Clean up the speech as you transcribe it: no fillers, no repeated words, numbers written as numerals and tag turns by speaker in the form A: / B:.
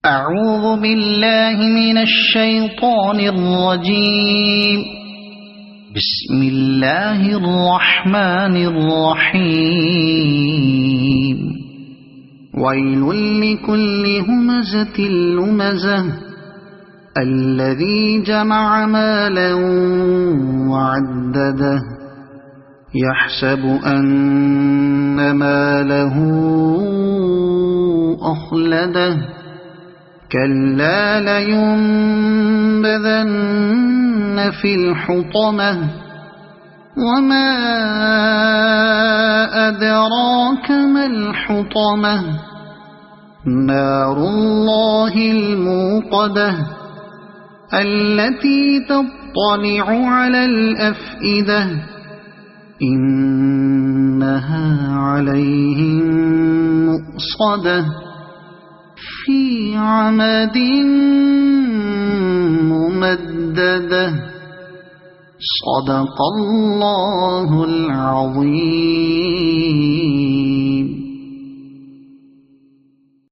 A: أعوذ بالله من الشيطان الرجيم. بسم الله الرحمن الرحيم. ويل لكل همزة لمزة الذي جمع مالا وعدده يحسب أن ماله أخلده كلا لينبذن في الحطمة وما أدراك ما الحطمة نار الله الموقدة التي تطلع على الأفئدة إنها عليهم مؤصدة في عمد ممددة. صدق الله العظيم.